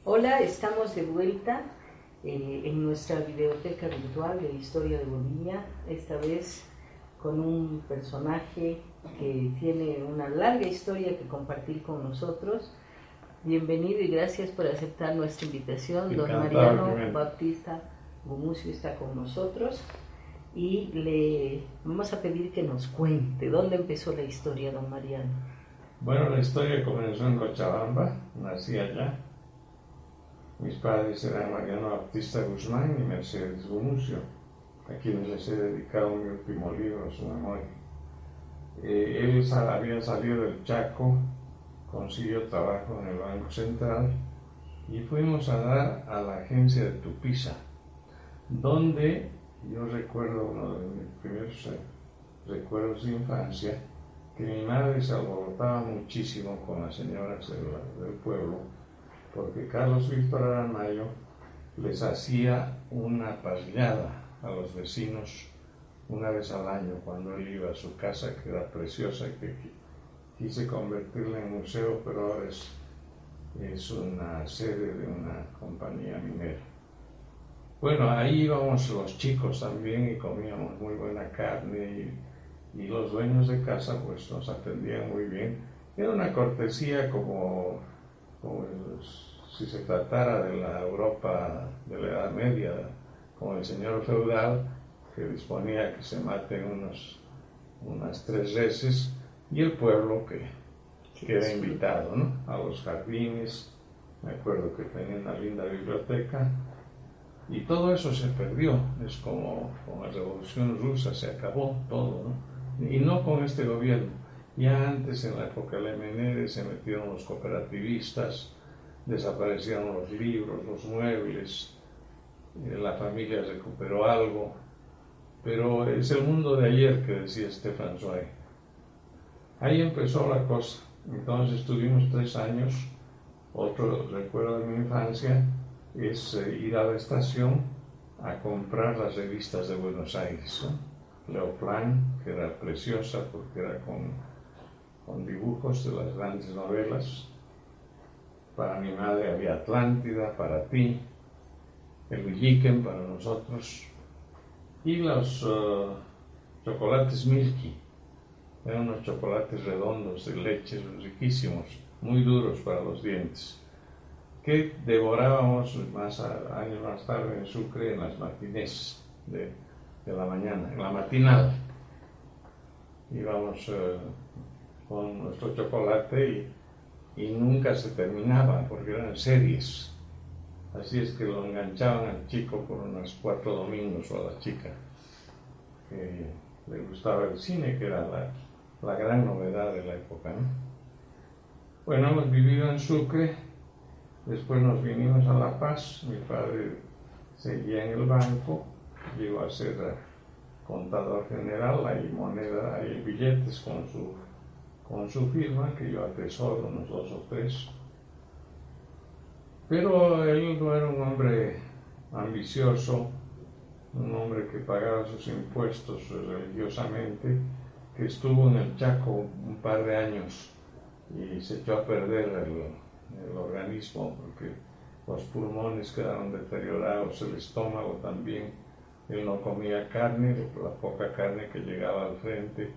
Hola, estamos de vuelta en nuestra biblioteca virtual de Historia de Bolivia, esta vez con un personaje que tiene una larga historia que compartir con nosotros. Bienvenido y gracias por aceptar nuestra invitación. Don Mariano Baptista Gumucio está con nosotros y le vamos a pedir que nos cuente dónde empezó la historia, don Mariano. Bueno, la historia comenzó en Cochabamba, nací allá. Mis padres eran Mariano Baptista Guzmán y Mercedes Gumucio, a quienes les he dedicado mi último libro, su memoria. Él había salido del Chaco, consiguió trabajo en el Banco Central y fuimos a dar a la agencia de Tupiza, donde yo recuerdo uno de mis primeros recuerdos de infancia, que mi madre se alborotaba muchísimo con las señoras del pueblo, porque Carlos Víctor Aramayo les hacía una parrillada a los vecinos una vez al año cuando él iba a su casa, que era preciosa y que quise convertirla en museo, pero ahora es una sede de una compañía minera. Bueno, ahí íbamos los chicos también y comíamos muy buena carne y los dueños de casa pues nos atendían muy bien. Era una cortesía como si se tratara de la Europa de la Edad Media, como el señor feudal que disponía que se maten unas 3 reses y el pueblo que era invitado, ¿no?, a los jardines. Me acuerdo que tenía una linda biblioteca y todo eso se perdió. Es como con la Revolución Rusa se acabó todo, ¿no? Y no con este gobierno. Ya antes, en la época de Menéndez, se metieron los cooperativistas, desaparecieron los libros, los muebles, la familia recuperó algo, pero es el mundo de ayer que decía Stefan Zweig. Ahí empezó la cosa. Entonces estuvimos 3 años. Otro recuerdo de mi infancia es ir a la estación a comprar las revistas de Buenos Aires, ¿no? Leoplan, que era preciosa porque era con dibujos de las grandes novelas. Para mi madre había Atlántida, para ti, el Villiquen para nosotros, y los chocolates Milky. Eran unos chocolates redondos de leche, riquísimos, muy duros para los dientes, que devorábamos años más tarde en Sucre en las matinés de la mañana, en la matinal. Íbamos con nuestro chocolate y nunca se terminaba porque eran series. Así es que lo enganchaban al chico por unos 4 domingos o a la chica que le gustaba el cine, que era la gran novedad de la época, ¿no? Bueno, hemos vivido en Sucre, después nos vinimos a La Paz. Mi padre seguía en el banco, llegó a ser contador general, hay moneda, hay billetes con su firma que yo atesoro, unos 2 o 3. Pero él no era un hombre ambicioso, un hombre que pagaba sus impuestos religiosamente, que estuvo en el Chaco un par de años y se echó a perder el organismo porque los pulmones quedaron deteriorados, el estómago también. Él no comía carne, la poca carne que llegaba al frente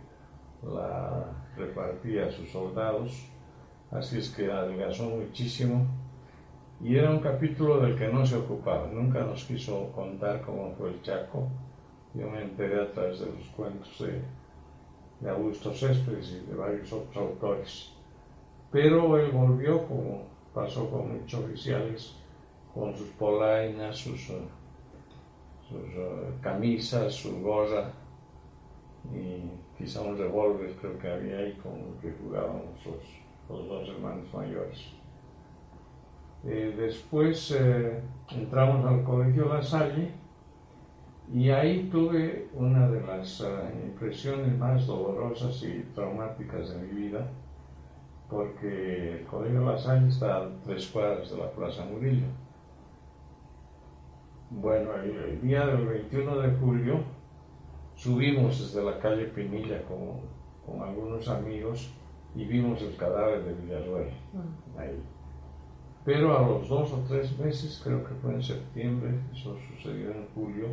la repartía a sus soldados, así es que adelgazó muchísimo. Y era un capítulo del que no se ocupaba, nunca nos quiso contar cómo fue el Chaco. Yo me enteré a través de los cuentos de Augusto Céspedes y de varios otros autores. Pero él volvió, como pasó con muchos oficiales, con sus polainas, sus camisas, su gorra y quizá un revólver, creo que había ahí, con el que jugábamos los 2 hermanos mayores. Después entramos al Colegio La Salle y ahí tuve una de las impresiones más dolorosas y traumáticas de mi vida, porque el Colegio La Salle está a 3 cuadras de la Plaza Murillo. Bueno, el día del 21 de julio subimos desde la calle Pinilla con algunos amigos y vimos el cadáver de Villarroel ahí. Pero a los 2 o 3 meses, creo que fue en septiembre, eso sucedió en julio,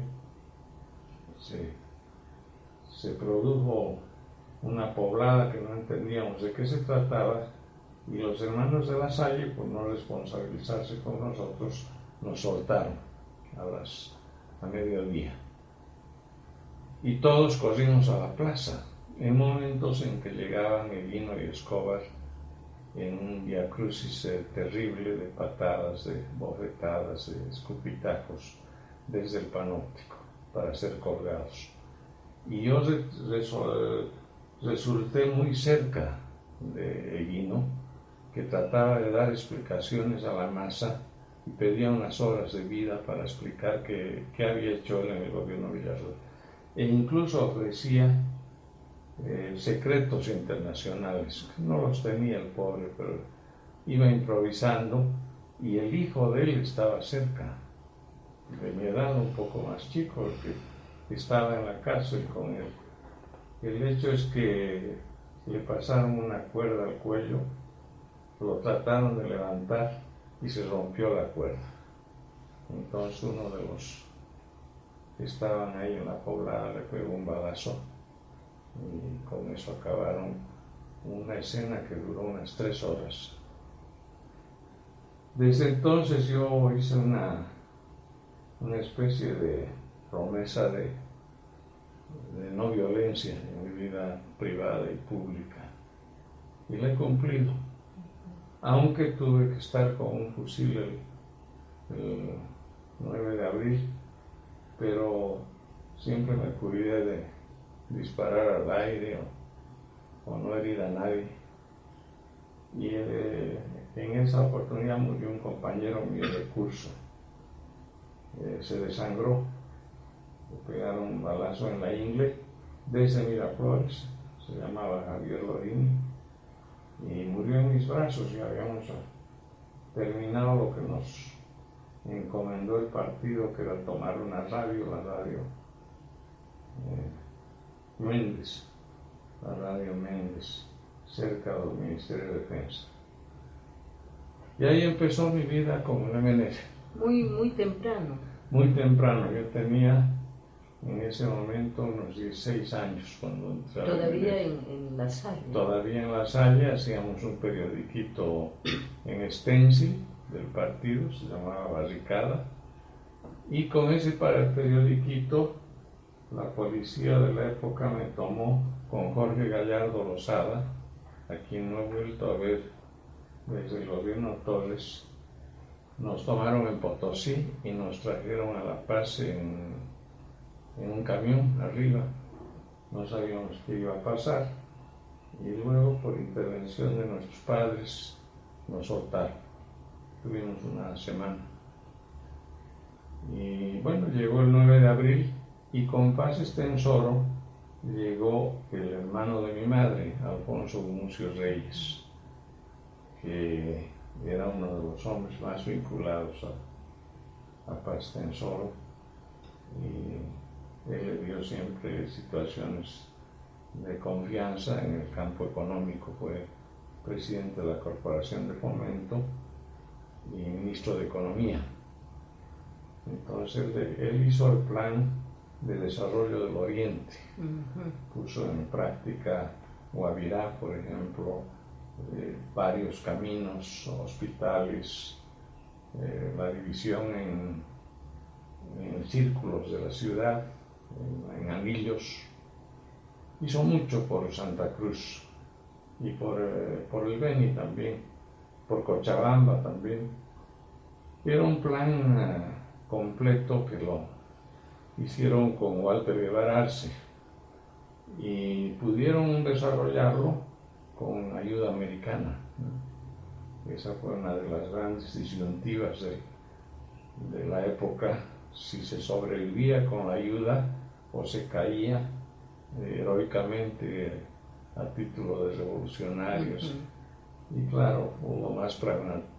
se produjo una poblada que no entendíamos de qué se trataba, y los hermanos de La Salle, por no responsabilizarse con nosotros, nos soltaron a mediodía. Y todos corrimos a la plaza, en momentos en que llegaban Eguino y Escobar en un viacrucis terrible de patadas, de bofetadas, de escupitajos desde el panóptico para ser colgados. Y yo resulté muy cerca de Eguino, que trataba de dar explicaciones a la masa y pedía unas horas de vida para explicar qué había hecho él en el gobierno Villarroel. E incluso ofrecía secretos internacionales, que no los tenía el pobre, pero iba improvisando, y el hijo de él estaba cerca, de mi edad, un poco más chico, que estaba en la cárcel con él. El hecho es que le pasaron una cuerda al cuello, lo trataron de levantar y se rompió la cuerda. Entonces uno de los que estaban ahí en la poblada le pegó un balazo y con eso acabaron una escena que duró unas 3 horas. Desde entonces yo hice una especie de promesa de no violencia en mi vida privada y pública, y la he cumplido, aunque tuve que estar con un fusil el 9 de abril, pero siempre me cuidé de disparar al aire o no herir a nadie. Y en esa oportunidad murió un compañero mío de curso, se desangró, le pegaron un balazo en la ingle desde Miraflores, se llamaba Javier Lorini, y murió en mis brazos. Y habíamos terminado lo que nos encomendó el partido, que era tomar una radio, la radio Méndez, la radio Méndez, cerca del Ministerio de Defensa. Y ahí empezó mi vida como un MNF. Muy temprano. Muy temprano, yo tenía en ese momento unos 16 años cuando entré. ¿Todavía en La Salle? Todavía en La Salle, hacíamos un periodiquito en stencil del partido, se llamaba Barricada, y con ese periodiquito la policía de la época me tomó con Jorge Gallardo Lozada, a quien no he vuelto a ver desde el gobierno Torres. Nos tomaron en Potosí y nos trajeron a La Paz en un camión arriba. No sabíamos qué iba a pasar, y luego, por intervención de nuestros padres, nos soltaron. Tuvimos una semana. Y bueno, llegó el 9 de abril y con Paz Estensoro llegó el hermano de mi madre, Alfonso Gumucio Reyes, que era uno de los hombres más vinculados a Paz Estensoro, y él le dio siempre situaciones de confianza en el campo económico. Fue presidente de la Corporación de Fomento y ministro de Economía. Entonces él hizo el plan de desarrollo del Oriente, puso en práctica Guavirá, por ejemplo, varios caminos, hospitales, la división en círculos de la ciudad, en anillos. Hizo mucho por Santa Cruz y por el Beni también, por Cochabamba también. Era un plan completo que lo hicieron con Walter Guevara Arce, y pudieron desarrollarlo con ayuda americana. Esa fue una de las grandes disyuntivas de la época, si se sobrevivía con la ayuda o se caía heroicamente a título de revolucionarios. Y claro, hubo más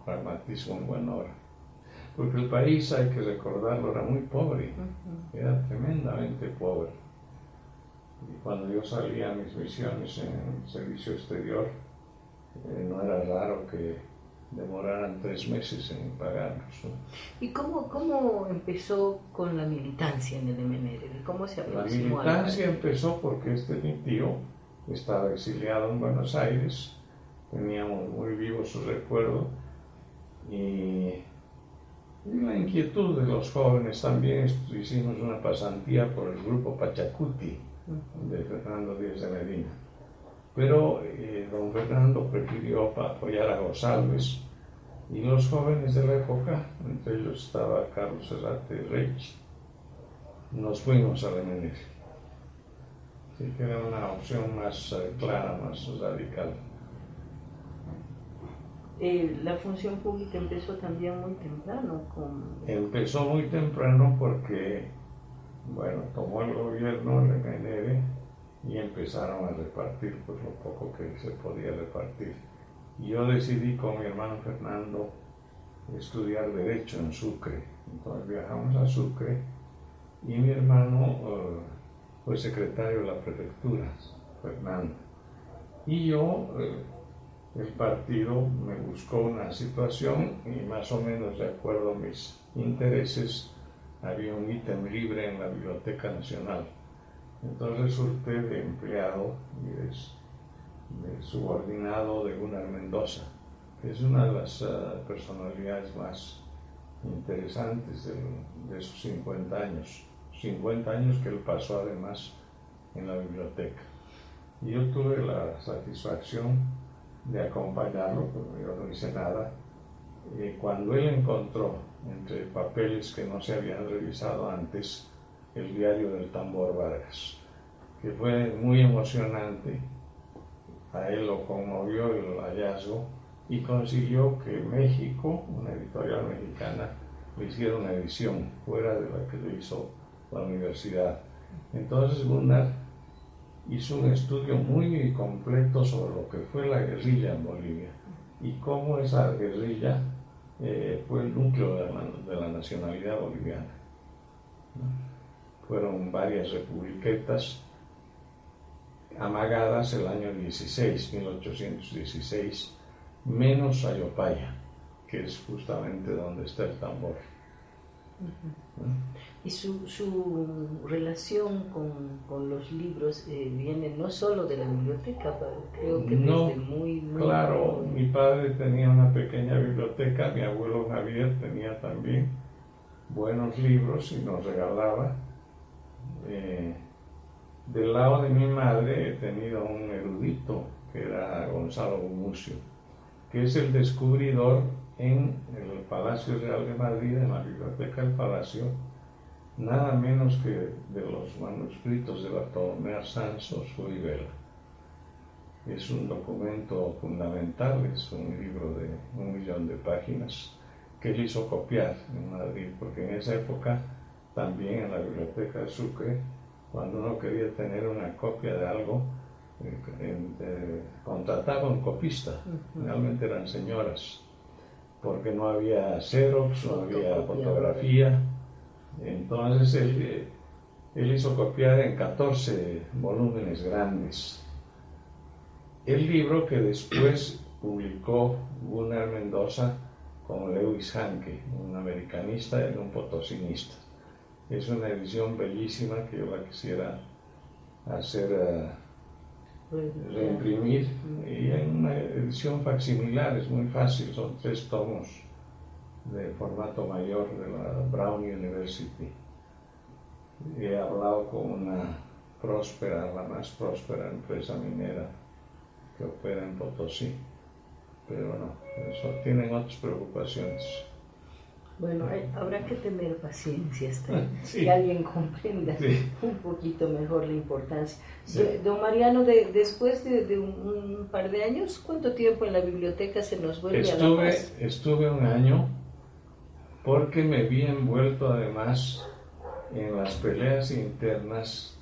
pragmatismo en buena hora. Porque el país, hay que recordarlo, era muy pobre, era tremendamente pobre. Y cuando yo salía a mis misiones en el servicio exterior, no era raro que demoraran 3 meses en pagarnos, ¿no? ¿Y cómo empezó con la militancia en el MNR? ¿Cómo se aproximó? La militancia empezó porque mi tío estaba exiliado en Buenos Aires, teníamos muy vivo su recuerdo, y la inquietud de los jóvenes también. Hicimos una pasantía por el grupo Pachacuti de Fernando Díaz de Medina, pero don Fernando prefirió apoyar a González, y los jóvenes de la época, entre ellos estaba Carlos Zárate Reich, nos fuimos al MNR. Así que era una opción más clara, más radical. La función pública empezó también muy temprano. Empezó muy temprano porque, bueno, tomó el gobierno el MNR y empezaron a repartir pues lo poco que se podía repartir. Y yo decidí con mi hermano Fernando estudiar Derecho en Sucre. Entonces viajamos a Sucre y mi hermano fue secretario de la prefectura, Fernando. Y yo, el partido me buscó una situación y más o menos de acuerdo a mis intereses había un ítem libre en la Biblioteca Nacional. Entonces resulté de empleado y de subordinado de Gunnar Mendoza, que es una de las personalidades más interesantes de esos 50 años. 50 años que él pasó además en la biblioteca. Y yo tuve la satisfacción de acompañarlo, porque yo no hice nada. Cuando él encontró entre papeles que no se habían revisado antes el diario del Tambor Vargas, que fue muy emocionante, a él lo conmovió el hallazgo y consiguió que México, una editorial mexicana, le hiciera una edición fuera de la que le hizo la universidad. Entonces Gunnar hizo un estudio muy completo sobre lo que fue la guerrilla en Bolivia y cómo esa guerrilla fue el núcleo de la nacionalidad boliviana. Fueron varias republiquetas amagadas el año 1816, menos Ayopaya, que es justamente donde está el tambor. Y su relación con los libros viene no solo de la biblioteca, creo que no, desde muy claro, mi padre tenía una pequeña biblioteca, mi abuelo Javier tenía también buenos libros y nos regalaba. Del lado de mi madre he tenido un erudito que era Gonzalo Gumucio, que es el descubridor en el Palacio Real de Madrid, en la Biblioteca del Palacio, nada menos que de los manuscritos de Bartolomé Sanz y Vela. Es un documento fundamental, es un libro de 1.000.000 de páginas que él hizo copiar en Madrid, porque en esa época también en la Biblioteca de Sucre, cuando uno quería tener una copia de algo, contrataba un copista, realmente eran señoras, porque no había xerox, no había fotografía. Entonces él hizo copiar en 14 volúmenes grandes el libro que después publicó Gunnar Mendoza con Lewis Hanke, un americanista y un potosinista. Es una edición bellísima que yo la quisiera hacer reimprimir, y en una edición facsimilar es muy fácil, son 3 tomos de formato mayor de la Brown University. He hablado con una la más próspera empresa minera que opera en Potosí, pero no, eso tienen otras preocupaciones. Bueno, habrá que tener paciencia hasta Sí. que alguien comprenda Sí. un poquito mejor la importancia. Sí. Don Mariano, después de un par de años, ¿cuánto tiempo en la biblioteca se nos vuelve a La Paz? Estuve un año porque me vi envuelto además en las peleas internas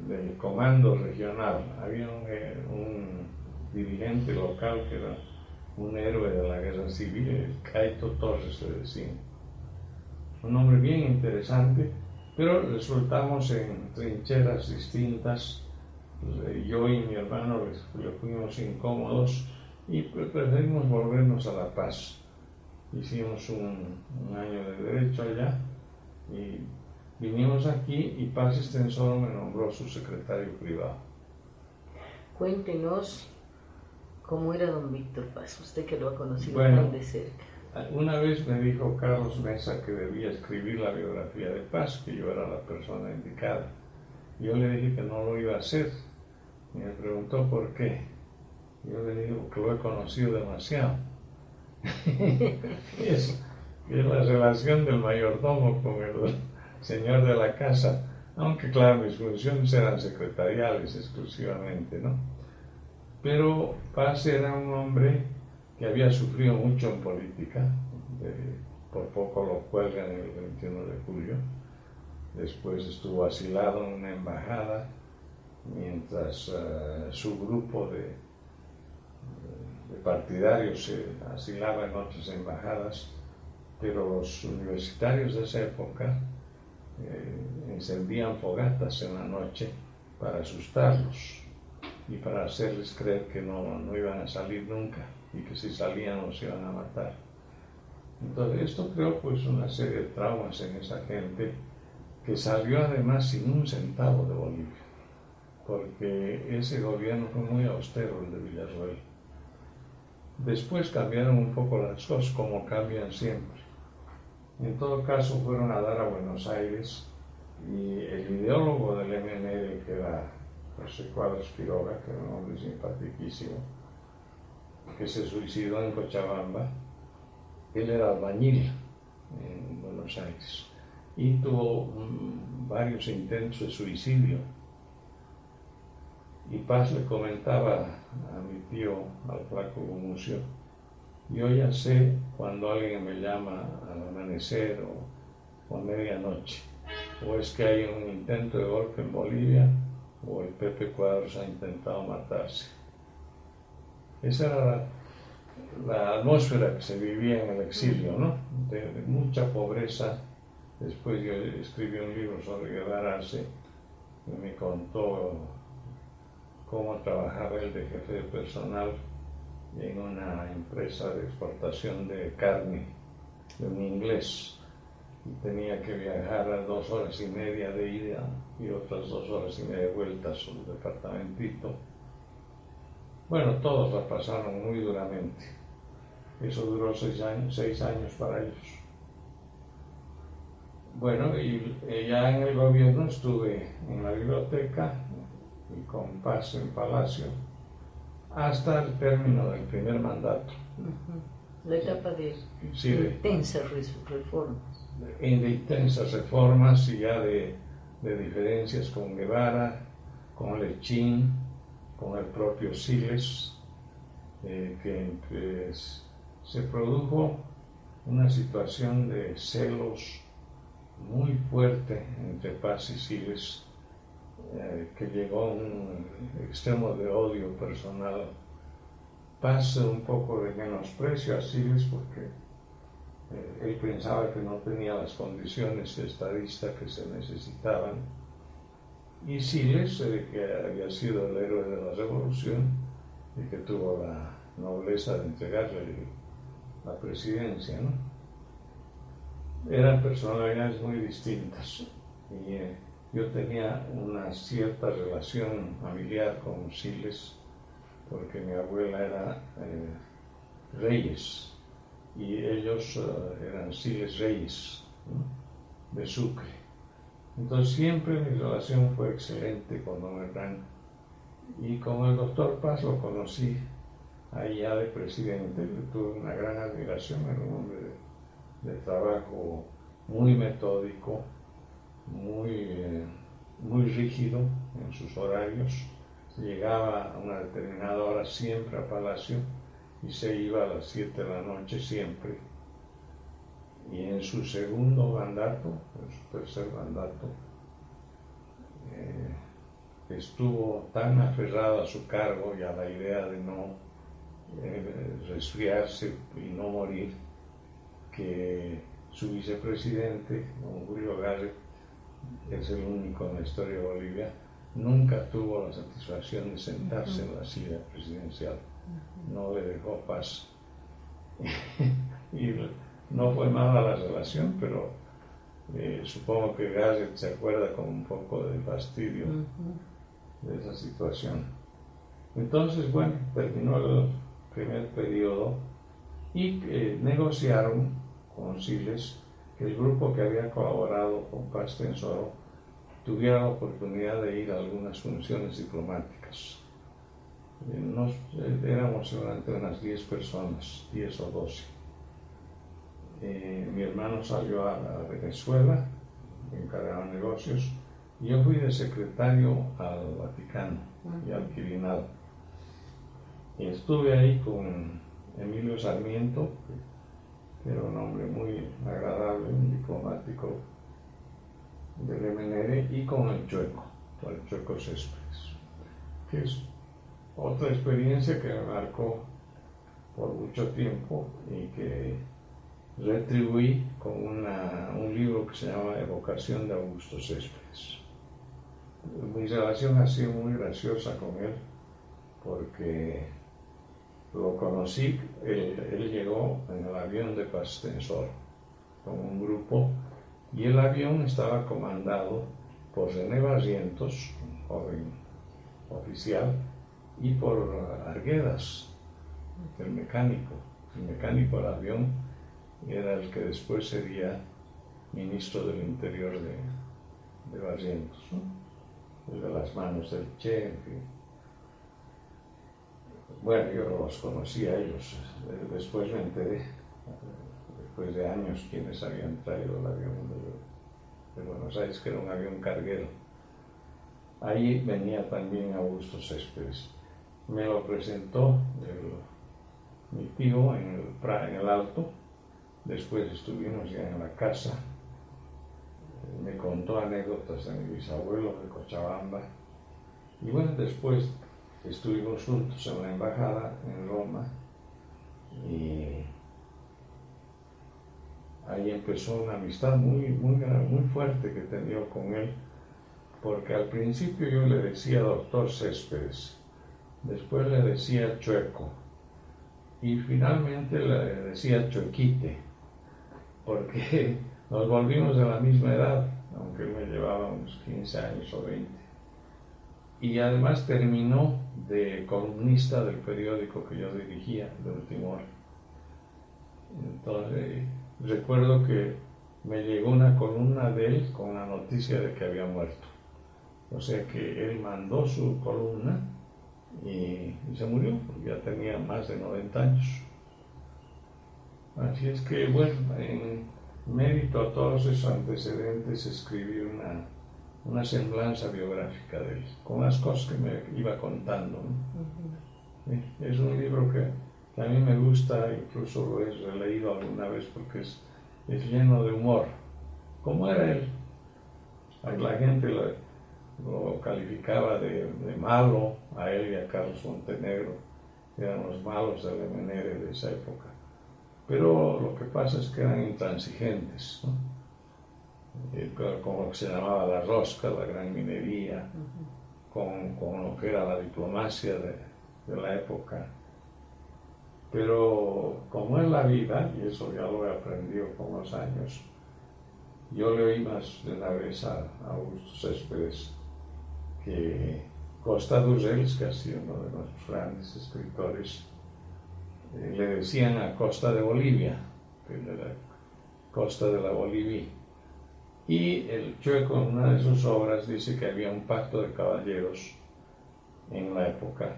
del comando regional. Había un dirigente local que era un héroe de la guerra civil, el Caito Torres se decía. Un hombre bien interesante, pero resultamos en trincheras distintas. Yo y mi hermano le fuimos incómodos y preferimos volvernos a La Paz. Hicimos un año de derecho allá y vinimos aquí y Paz Extensoro me nombró su secretario privado. Cuéntenos cómo era don Víctor Paz, usted que lo ha conocido tan de cerca. Una vez me dijo Carlos Mesa que debía escribir la biografía de Paz, que yo era la persona indicada. Yo le dije que no lo iba a hacer. Y me preguntó por qué. Yo le dije que lo he conocido demasiado. y es la relación del mayordomo con el señor de la casa, aunque claro, mis funciones eran secretariales exclusivamente, ¿no? Pero Paz era un hombre que había sufrido mucho en política, por poco lo cuelgan el 21 de julio, después estuvo asilado en una embajada, mientras su grupo de partidarios se asilaba en otras embajadas, pero los universitarios de esa época encendían fogatas en la noche para asustarlos y para hacerles creer que no iban a salir nunca y que si salían los iban a matar. Entonces esto creó pues una serie de traumas en esa gente que salió además sin un centavo de Bolivia, porque ese gobierno fue muy austero, el de Villarroel. Después cambiaron un poco las cosas, como cambian siempre. En todo caso fueron a dar a Buenos Aires y el ideólogo del MNL, que era José Cuadros Quiroga, que era un hombre simpaticísimo, que se suicidó en Cochabamba, él era albañil en Buenos Aires y tuvo varios intentos de suicidio. Y Paz le comentaba a mi tío, al flaco Gumucio, yo ya sé cuando alguien me llama al amanecer o a medianoche, o es que hay un intento de golpe en Bolivia, o el Pepe Cuadros ha intentado matarse. Esa era la atmósfera que se vivía en el exilio, ¿no? De mucha pobreza. Después yo escribí un libro sobre Guevara Arce y me contó cómo trabajaba él de jefe de personal en una empresa de exportación de carne de un inglés y tenía que viajar a 2 horas y media de ida y otras 2 horas y media de vuelta a su departamentito. Bueno, todos la pasaron muy duramente. Eso duró 6 años para ellos. Bueno, y ya en el gobierno estuve en la biblioteca y con Paz en Palacio hasta el término del primer mandato. La etapa de intensas reformas. De intensas reformas y ya de diferencias con Guevara, con Lechín, con el propio Siles, que se produjo una situación de celos muy fuerte entre Paz y Siles, que llegó a un extremo de odio personal. Paz un poco de menosprecio a Siles porque él pensaba que no tenía las condiciones de estadista que se necesitaban, y Siles, que había sido el héroe de la revolución y que tuvo la nobleza de entregarle la presidencia, ¿no? Eran personalidades muy distintas y yo tenía una cierta relación familiar con Siles porque mi abuela era Reyes y ellos eran Siles Reyes, ¿no? De Sucre. Entonces siempre mi relación fue excelente con don Hernán, y con el doctor Paz lo conocí allá de presidente, le tuve una gran admiración, era un hombre de trabajo muy metódico, muy rígido en sus horarios. Llegaba a una determinada hora siempre a Palacio y se iba a las 7 de la noche siempre. Y en su segundo mandato, en su tercer mandato, estuvo tan aferrado a su cargo y a la idea de no resfriarse y no morir, que su vicepresidente, don Julio Garret, es el único en la historia de Bolivia, nunca tuvo la satisfacción de sentarse en la silla presidencial. No le dejó paz. Y no fue mala la relación, pero supongo que Garret se acuerda con un poco de fastidio de esa situación. Entonces, bueno, terminó el primer periodo y negociaron con Siles que el grupo que había colaborado con Paz Tensoro tuviera la oportunidad de ir a algunas funciones diplomáticas. Éramos seguramente unas 10 personas, 10 o 12. Mi hermano salió a Venezuela, encargado de negocios, y yo fui de secretario al Vaticano y al Quirinal. Y estuve ahí con Emilio Sarmiento, que era un hombre muy agradable, un diplomático del MNR, y con el Chueco Céspedes, que es otra experiencia que me marcó por mucho tiempo y que retribuí con un libro que se llama Evocación de Augusto Céspedes. Mi relación ha sido muy graciosa con él porque lo conocí, él llegó en el avión de Paz Tensor con un grupo y el avión estaba comandado por René Barrientos, un joven oficial, y por Arguedas, el mecánico del avión, era el que después sería ministro del Interior de Barrientos, ¿no? El de las manos del Che, en fin. Bueno, yo los conocí a ellos, después me enteré, después de años, quiénes habían traído el avión de Buenos Aires, que era un avión carguero. Ahí venía también Augusto Céspedes. Me lo presentó mi tío en el Alto. Después estuvimos ya en la casa. Me contó anécdotas de mi bisabuelo de Cochabamba. Y bueno, después estuvimos juntos en la embajada en Roma. Y ahí empezó una amistad muy fuerte que tenía con él. Porque al principio yo le decía doctor Céspedes, después le decía Chueco y finalmente le decía Chuequite, porque nos volvimos de la misma edad, aunque él me llevaba unos 15 años o 20. Y además terminó de columnista del periódico que yo dirigía, de Última Hora. Entonces recuerdo que me llegó una columna de él con la noticia de que había muerto. O sea que él mandó su columna y se murió, porque ya tenía más de 90 años. Así es que, bueno, en mérito a todos esos antecedentes, escribí una semblanza biográfica de él, con las cosas que me iba contando, ¿no? Es un libro que a mí me gusta, incluso lo he releído alguna vez porque es lleno de humor. ¿Cómo era él? La gente lo calificaba de malo, a él y a Carlos Montenegro, que eran los malos del MNR de esa época. Pero lo que pasa es que eran intransigentes, ¿no? Con lo que se llamaba la rosca, la gran minería, con lo que era la diplomacia de la época. Pero como es la vida, y eso ya lo he aprendido con los años, yo le oí más de una vez a Augusto Céspedes que Costa d'Urgell, que ha sido uno de nuestros grandes escritores, le decían a Costa de Bolivia, que era la costa de la Bolivia. Y el Chueco en una de sus obras dice que había un pacto de caballeros en la época,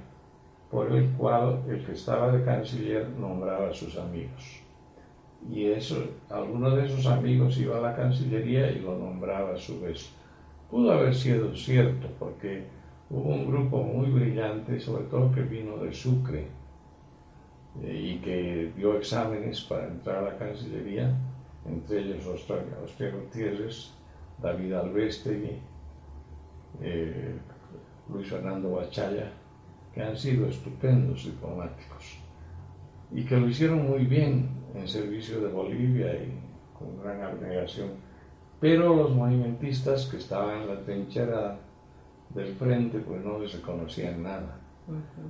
por el cual el que estaba de canciller nombraba a sus amigos. y eso, alguno de esos amigos iba a la Cancillería y lo nombraba a su vez. Pudo haber sido cierto, porque hubo un grupo muy brillante, sobre todo que vino de Sucre, y que dio exámenes para entrar a la Cancillería, entre ellos Oscar Gutiérrez, David Albestegui, Luis Fernando Bachaya, que han sido estupendos diplomáticos y que lo hicieron muy bien en servicio de Bolivia y con gran abnegación. Pero los movimentistas que estaban en la trinchera del frente pues no les reconocían nada.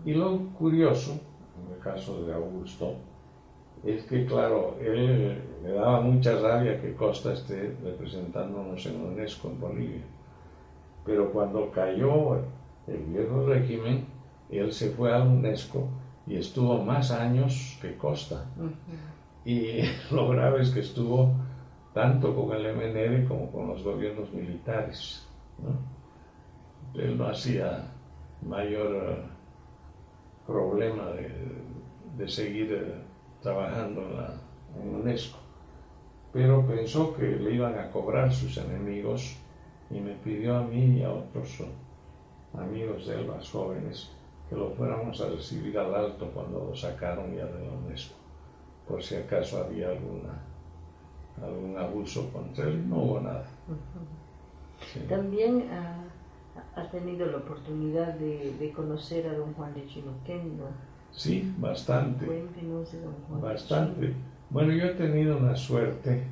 Y lo curioso, en el caso de Augusto, es que claro, él le daba mucha rabia que Costa esté representándonos en UNESCO en Bolivia. Pero cuando cayó el viejo régimen, él se fue a UNESCO y estuvo más años que Costa. Y lo grave es que estuvo tanto con el MNR como con los gobiernos militares, ¿no? Él no hacía mayor problema de seguir trabajando en UNESCO, pero pensó que le iban a cobrar sus enemigos y me pidió a mí y a otros amigos de él más jóvenes que lo fuéramos a recibir al alto cuando lo sacaron ya de la UNESCO, por si acaso había algún abuso contra él. No hubo nada. Sí. También ha tenido la oportunidad de conocer a don Juan de Chinoquén, ¿no? Sí, bastante. Cuéntenos de don Juan. Bastante. Bueno, yo he tenido una suerte,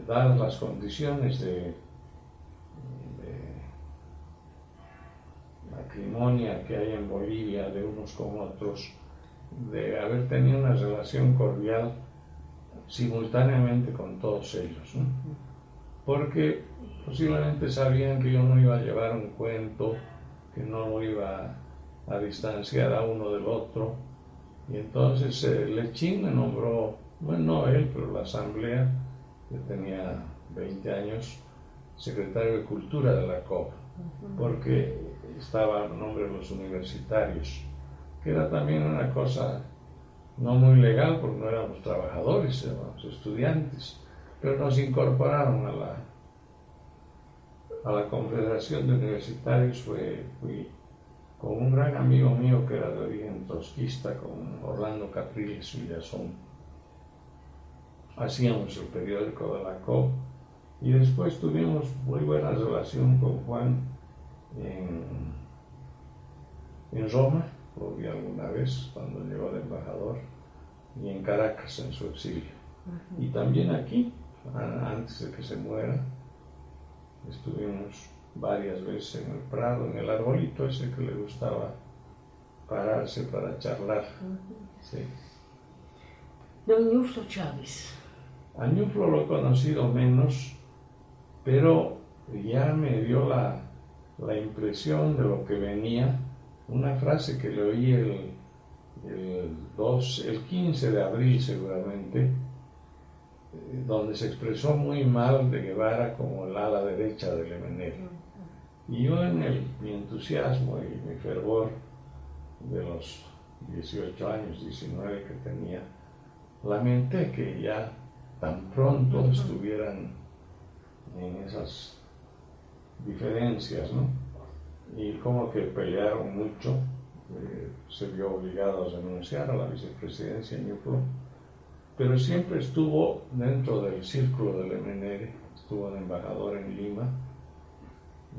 dadas las condiciones de matrimonio que hay en Bolivia de unos con otros, de haber tenido una relación cordial simultáneamente con todos ellos, ¿no? Porque posiblemente sabían que yo no iba a llevar un cuento, que no lo iba a distanciar a uno del otro, y entonces Lechín me nombró, bueno, no él, pero la asamblea, que tenía 20 años, secretario de Cultura de la COP, porque estaba a nombre de los universitarios, que era también una cosa no muy legal, porque no éramos trabajadores, éramos estudiantes, pero nos incorporaron a la Confederación de Universitarios. Fui con un gran amigo mío que era de origen trotskista, con Orlando Capriles Villazón. Hacíamos el periódico de la COP y después tuvimos muy buena relación con Juan en Roma, lo vi alguna vez cuando llegó de embajador, y en Caracas en su exilio. Y también aquí, antes de que se muera, estuvimos varias veces en el Prado, en el arbolito ese que le gustaba pararse para charlar. Sí. Don Ñuflo Chávez. A Ñuflo lo he conocido menos, pero ya me dio la impresión de lo que venía. Una frase que le oí el 15 de abril seguramente, donde se expresó muy mal de Guevara como el ala derecha del MNR. Y yo en mi entusiasmo y mi fervor de los 18 años, 19 que tenía, lamenté que ya tan pronto estuvieran en esas diferencias, ¿no? Y como que pelearon mucho, se vio obligado a renunciar a la vicepresidencia Ñuflo, pero siempre estuvo dentro del círculo del MNR, estuvo de embajador en Lima,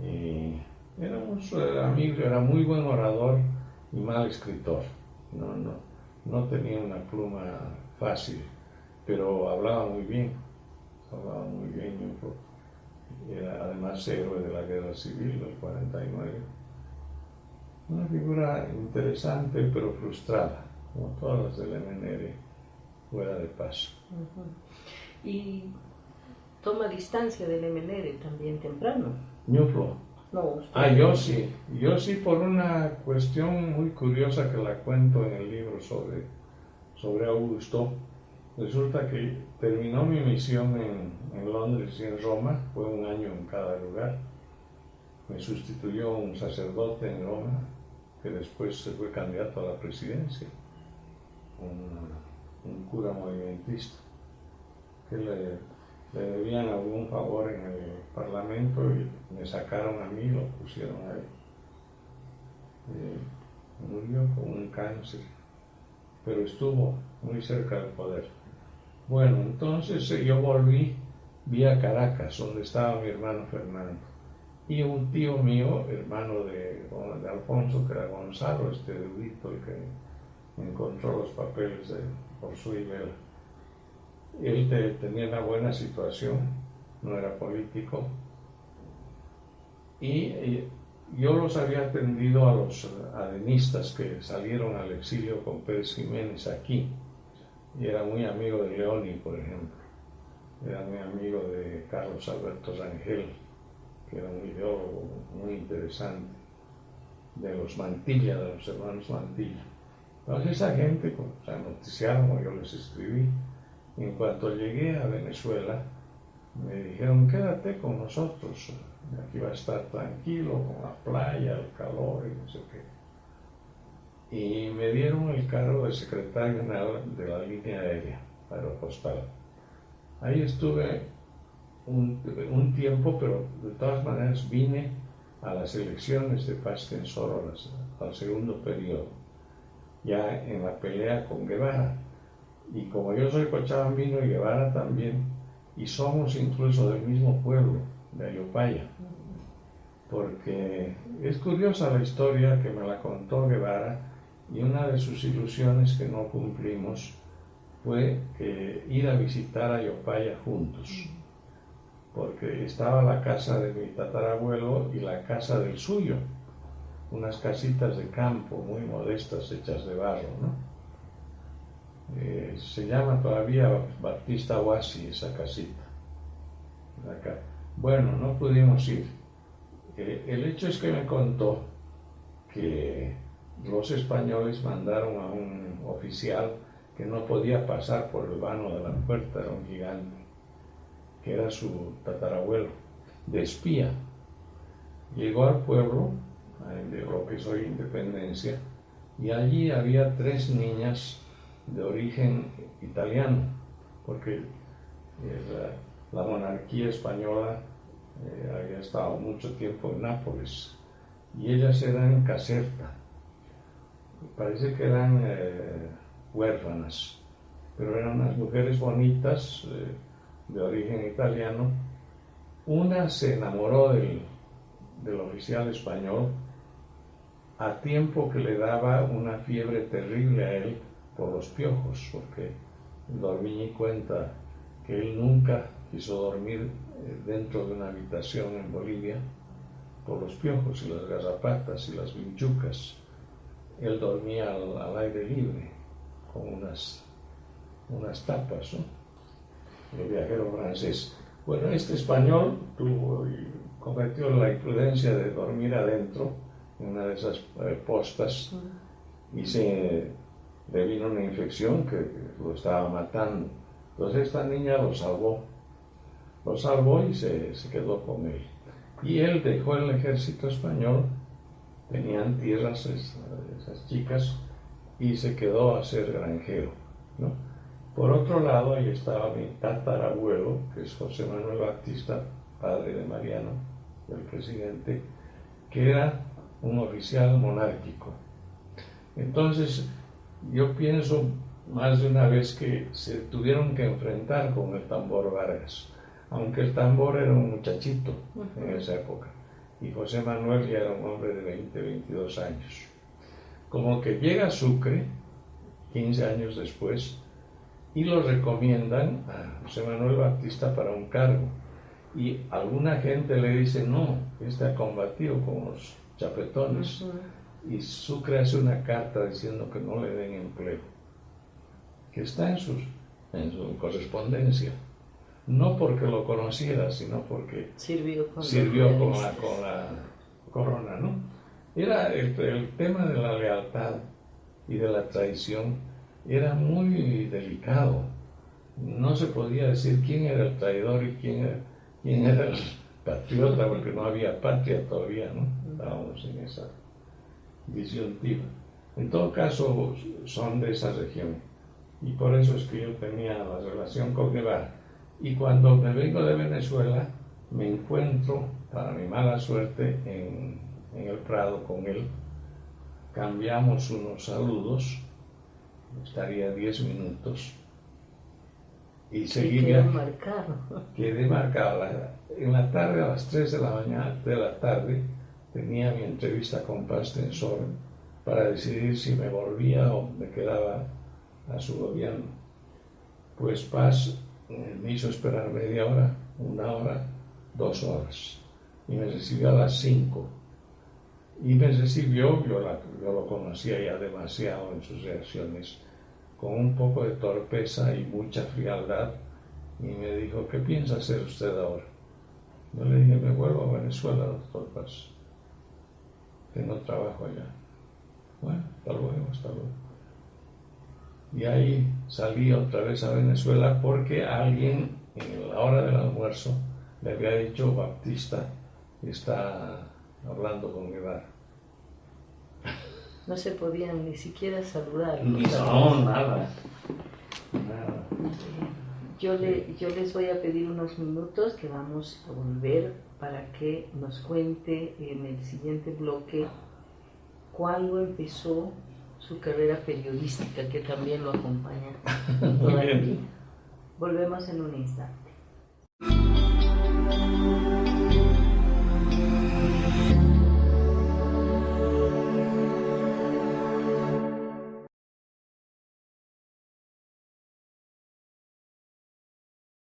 y éramos amigos, era muy buen orador y mal escritor, no tenía una pluma fácil, pero hablaba muy bien Ñuflo. Era además héroe de la guerra civil del 49. Una figura interesante pero frustrada, como todas las del MNR, fuera de paso. Y toma distancia del MNR también temprano. Ñuflo. No, yo sí por una cuestión muy curiosa que la cuento en el libro sobre Augusto. Resulta que terminó mi misión en Londres y en Roma, fue un año en cada lugar. Me sustituyó un sacerdote en Roma, que después se fue candidato a la presidencia, un un cura movimentista, que le debían algún favor en el Parlamento y me sacaron a mí, lo pusieron a él. Murió con un cáncer, pero estuvo muy cerca del poder. Bueno, entonces yo vi a Caracas, donde estaba mi hermano Fernando, y un tío mío, hermano de Alfonso, que era Gonzalo, este erudito, el que encontró los papeles de Orsú y Vela. Él tenía una buena situación, no era político, y yo los había atendido a los adenistas que salieron al exilio con Pérez Jiménez aquí, y era muy amigo de Leoni, por ejemplo, era muy amigo de Carlos Alberto Rangel, que era un ideólogo muy interesante, de los Mantilla, de los hermanos Mantilla. Entonces esa gente, o sea, noticiaron, o yo les escribí. Y en cuanto llegué a Venezuela, me dijeron, quédate con nosotros, aquí va a estar tranquilo, con la playa, el calor y no sé qué. Y me dieron el cargo de secretario general de la línea aérea, aeropostal. Ahí estuve un tiempo, pero de todas maneras vine a las elecciones de Paz Tensoro, al segundo periodo, ya en la pelea con Guevara. Y como yo soy cochabambino y Guevara también, y somos incluso del mismo pueblo, de Ayopaya, porque es curiosa la historia que me la contó Guevara, y una de sus ilusiones que no cumplimos fue ir a visitar Ayopaya juntos, porque estaba la casa de mi tatarabuelo y la casa del suyo, unas casitas de campo muy modestas hechas de barro, ¿no? Se llama todavía Baptista Huasi esa casita. Acá. Bueno, no pudimos ir. El hecho es que me contó que los españoles mandaron a un oficial que no podía pasar por el vano de la puerta, era un gigante, que era su tatarabuelo, de espía. Llegó al pueblo, de lo que es hoy Independencia, y allí había 3 niñas de origen italiano, porque la monarquía española había estado mucho tiempo en Nápoles, y ellas eran caserta, parece que eran huérfanas, pero eran unas mujeres bonitas de origen italiano. Una se enamoró del oficial español a tiempo que le daba una fiebre terrible a él por los piojos, porque Dormiñi cuenta que él nunca quiso dormir dentro de una habitación en Bolivia por los piojos y las garrapatas y las vinchucas. Él dormía al aire libre con unas tapas, ¿no? El viajero francés. Bueno, este español cometió la imprudencia de dormir adentro en una de esas postas y le vino una infección que lo estaba matando. Entonces esta niña lo salvó y se quedó con él. Y él dejó el ejército español, tenían tierras esas chicas, y se quedó a ser granjero, ¿no? Por otro lado, ahí estaba mi tatarabuelo, que es José Manuel Baptista, padre de Mariano, del presidente, que era un oficial monárquico. Entonces, yo pienso más de una vez que se tuvieron que enfrentar con el tambor Vargas, aunque el tambor era un muchachito en esa época, y José Manuel ya era un hombre de 20, 22 años. Como que llega a Sucre, 15 años después, y lo recomiendan a José Manuel Baptista para un cargo, y alguna gente le dice, no, este ha combatido con los chapetones, y Sucre hace una carta diciendo que no le den empleo, que está en su correspondencia, no porque lo conociera, sino porque sirvió con la corona, ¿no? Era el tema de la lealtad y de la traición, era muy delicado. No se podía decir quién era el traidor y quién era el patriota, porque no había patria todavía, ¿no? Estábamos en esa disyuntiva. En todo caso, son de esa región. y por eso es que yo tenía la relación con Guevara. Y cuando me vengo de Venezuela, me encuentro, para mi mala suerte, en el Prado con él. Cambiamos unos saludos, estaría 10 minutos, y seguía. Quedé marcado. En la tarde, a las 3 de la tarde, tenía mi entrevista con Paz Tensor para decidir si me volvía o me quedaba a su gobierno. Pues Paz me hizo esperar media hora, 1 hora, 2 horas, y me recibió a las 5. Y me recibió, yo lo conocía ya demasiado en sus reacciones, con un poco de torpeza y mucha frialdad, y me dijo: ¿qué piensa hacer usted ahora? Yo le dije: me vuelvo a Venezuela, doctor Paz. Tengo trabajo allá. Bueno, hasta luego. Y ahí salí otra vez a Venezuela porque alguien en la hora del almuerzo le había dicho: Baptista está hablando con Guevara. No se podían ni siquiera saludar. No, nada. Yo les voy a pedir unos minutos que vamos a volver para que nos cuente en el siguiente bloque cuándo empezó su carrera periodística, que también lo acompaña Muy bien. Volvemos en un instante.